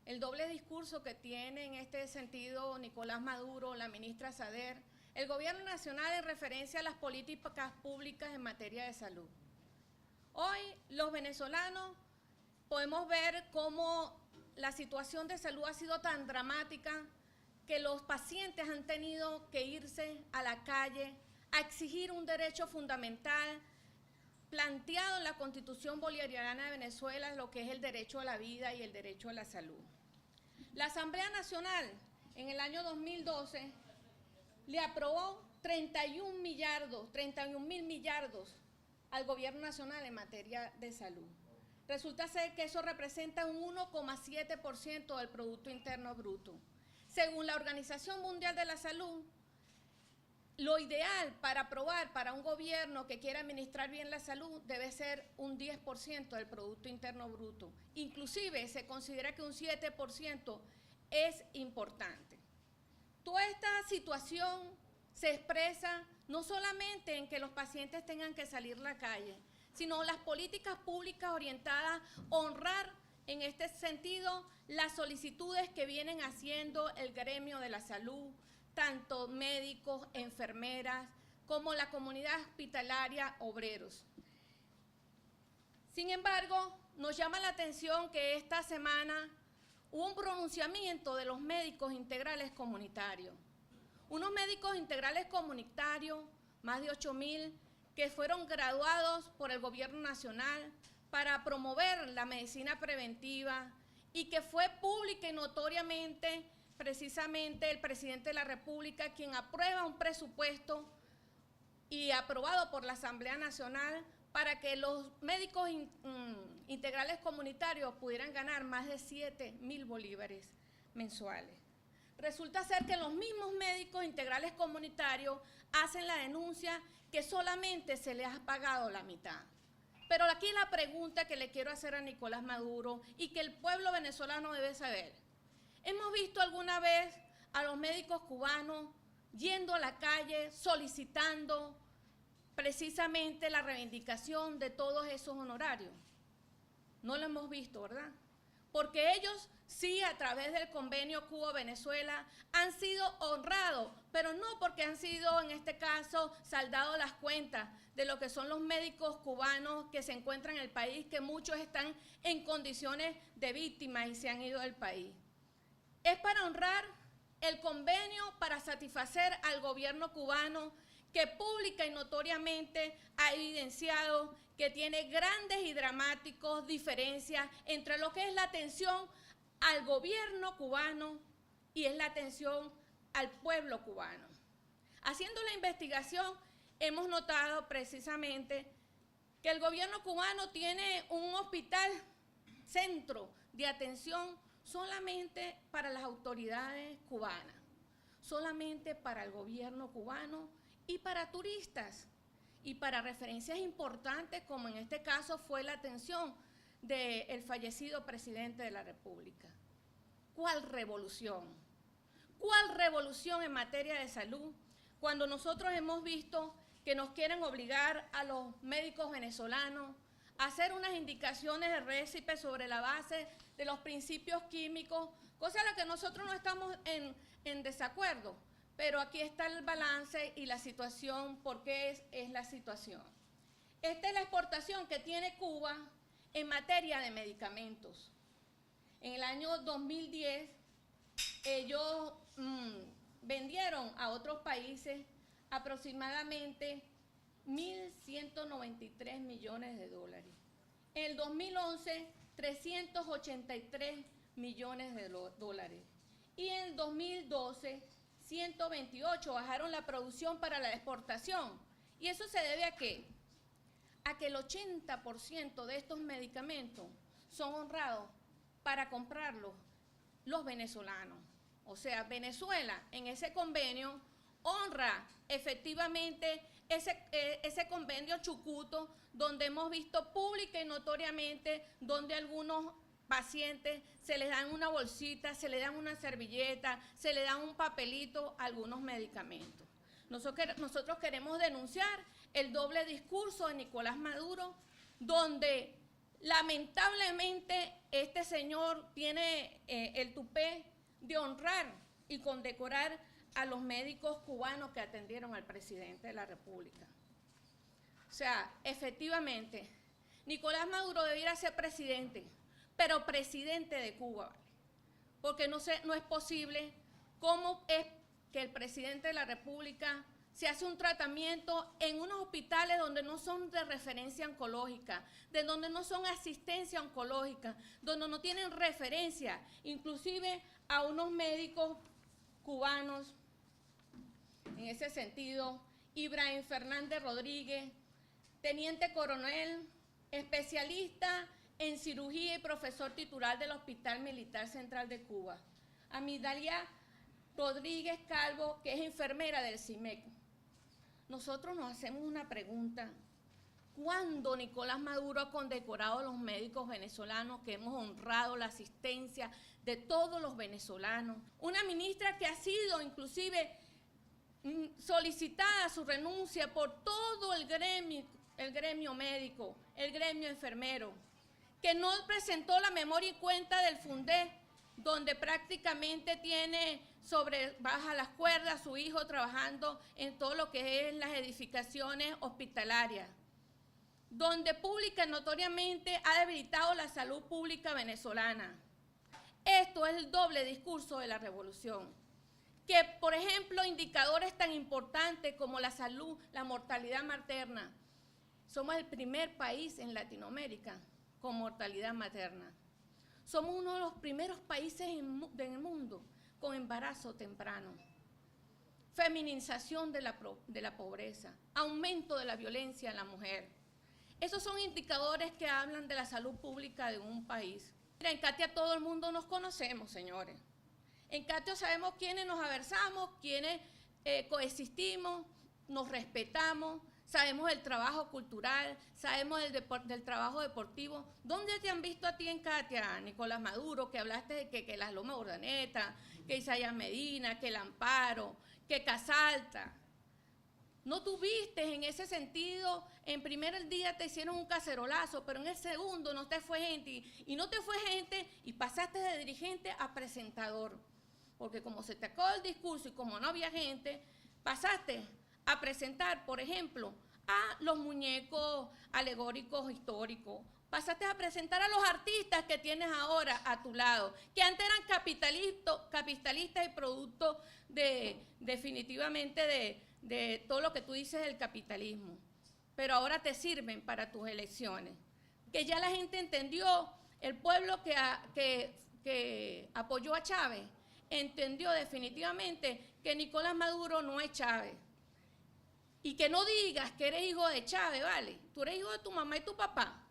el doble discurso que tiene en este sentido Nicolás Maduro, la ministra Sader, el gobierno nacional en referencia a las políticas públicas en materia de salud. Hoy los venezolanos podemos ver cómo la situación de salud ha sido tan dramática que los pacientes han tenido que irse a la calle a exigir un derecho fundamental planteado en la Constitución Bolivariana de Venezuela, lo que es el derecho a la vida y el derecho a la salud. La Asamblea Nacional en el año 2012 le aprobó 31.000 millardos al gobierno nacional en materia de salud. Resulta ser que eso representa un 1,7% del Producto Interno Bruto. Según la Organización Mundial de la Salud, lo ideal para aprobar para un gobierno que quiera administrar bien la salud debe ser un 10% del Producto Interno Bruto. Inclusive se considera que un 7% es importante. Toda esta situación se expresa no solamente en que los pacientes tengan que salir a la calle, sino las políticas públicas orientadas a honrar en este sentido las solicitudes que vienen haciendo el gremio de la salud, tanto médicos, enfermeras, como la comunidad hospitalaria, obreros. Sin embargo, nos llama la atención que esta semana hubo un pronunciamiento de los médicos integrales comunitarios. Unos médicos integrales comunitarios, más de 8.000, que fueron graduados por el gobierno nacional para promover la medicina preventiva y que fue pública y notoriamente precisamente el presidente de la República quien aprueba un presupuesto y aprobado por la Asamblea Nacional para que los médicos integrales comunitarios pudieran ganar más de 7.000 bolívares mensuales. Resulta ser que los mismos médicos integrales comunitarios hacen la denuncia que solamente se les ha pagado la mitad. Pero aquí la pregunta que le quiero hacer a Nicolás Maduro y que el pueblo venezolano debe saber. ¿Hemos visto alguna vez a los médicos cubanos yendo a la calle solicitando precisamente la reivindicación de todos esos honorarios? No lo hemos visto, ¿verdad? Porque ellos sí, a través del convenio Cuba-Venezuela, han sido honrados, pero no porque han sido, en este caso, saldado las cuentas de lo que son los médicos cubanos que se encuentran en el país, que muchos están en condiciones de víctimas y se han ido del país. Es para honrar el convenio, para satisfacer al gobierno cubano, que pública y notoriamente ha evidenciado que tiene grandes y dramáticas diferencias entre lo que es la atención al gobierno cubano y es la atención al pueblo cubano. Haciendo la investigación, hemos notado precisamente que el gobierno cubano tiene un hospital, centro de atención solamente para las autoridades cubanas, solamente para el gobierno cubano y para turistas, y para referencias importantes, como en este caso fue la atención del fallecido presidente de la República. ¿Cuál revolución? ¿Cuál revolución en materia de salud? Cuando nosotros hemos visto que nos quieren obligar a los médicos venezolanos a hacer unas indicaciones de récipe sobre la base de los principios químicos, cosa a la que nosotros no estamos en desacuerdo. Pero aquí está el balance y la situación, ¿por qué es la situación? Esta es la exportación que tiene Cuba en materia de medicamentos. En el año 2010, ellos vendieron a otros países aproximadamente 1.193 millones de dólares. En el 2011, 383 millones de dólares. Y en el 2012, 128, bajaron la producción para la exportación. ¿Y eso se debe a qué? A que el 80% de estos medicamentos son honrados para comprarlos los venezolanos. O sea, Venezuela en ese convenio honra efectivamente ese convenio Chucuto, donde hemos visto pública y notoriamente donde algunos pacientes se les dan una bolsita, se les dan una servilleta, se les dan un papelito, algunos medicamentos. Nosotros queremos denunciar el doble discurso de Nicolás Maduro, donde Lamentablemente, este señor tiene el tupé de honrar y condecorar a los médicos cubanos que atendieron al presidente de la República. O sea, efectivamente, Nicolás Maduro debiera ser presidente, pero presidente de Cuba, porque no es posible cómo es que el presidente de la República se hace un tratamiento en unos hospitales donde no son de referencia oncológica, de donde no son asistencia oncológica, donde no tienen referencia, inclusive a unos médicos cubanos. En ese sentido, Ibrahim Fernández Rodríguez, teniente coronel, especialista en cirugía y profesor titular del Hospital Militar Central de Cuba. Amidalia Rodríguez Calvo, que es enfermera del CIMEC. Nosotros nos hacemos una pregunta. ¿Cuándo Nicolás Maduro ha condecorado a los médicos venezolanos que hemos honrado la asistencia de todos los venezolanos? Una ministra que ha sido inclusive solicitada su renuncia por todo el gremio médico, el gremio enfermero, que no presentó la memoria y cuenta del FUNDE, donde prácticamente tiene baja las cuerdas su hijo trabajando en todo lo que es las edificaciones hospitalarias, donde pública y notoriamente ha debilitado la salud pública venezolana. Esto es el doble discurso de la revolución. Que, por ejemplo, indicadores tan importantes como la salud, la mortalidad materna, somos el primer país en Latinoamérica con mortalidad materna. Somos uno de los primeros países del mundo con embarazo temprano, feminización de la pobreza, aumento de la violencia en la mujer. Esos son indicadores que hablan de la salud pública de un país. Mira, en Catia todo el mundo nos conocemos, señores. En Catia sabemos quiénes nos aversamos, quiénes coexistimos, nos respetamos, sabemos del trabajo cultural, sabemos del trabajo deportivo. ¿Dónde te han visto a ti en Catia, Nicolás Maduro, que hablaste de que las Lomas Urdaneta, que Isaías Medina, que el Amparo, que Casalta? No tuviste en ese sentido, en primer día te hicieron un cacerolazo, pero en el segundo no te fue gente, y no te fue gente y pasaste de dirigente a presentador. Porque como se te acabó el discurso y como no había gente, pasaste a presentar, por ejemplo, a los muñecos alegóricos históricos. Pasaste a presentar a los artistas que tienes ahora a tu lado, que antes eran capitalistas y producto definitivamente de todo lo que tú dices del capitalismo. Pero ahora te sirven para tus elecciones. Que ya la gente entendió, el pueblo que apoyó a Chávez, entendió definitivamente que Nicolás Maduro no es Chávez. Y que no digas que eres hijo de Chávez, ¿vale? Tú eres hijo de tu mamá y tu papá.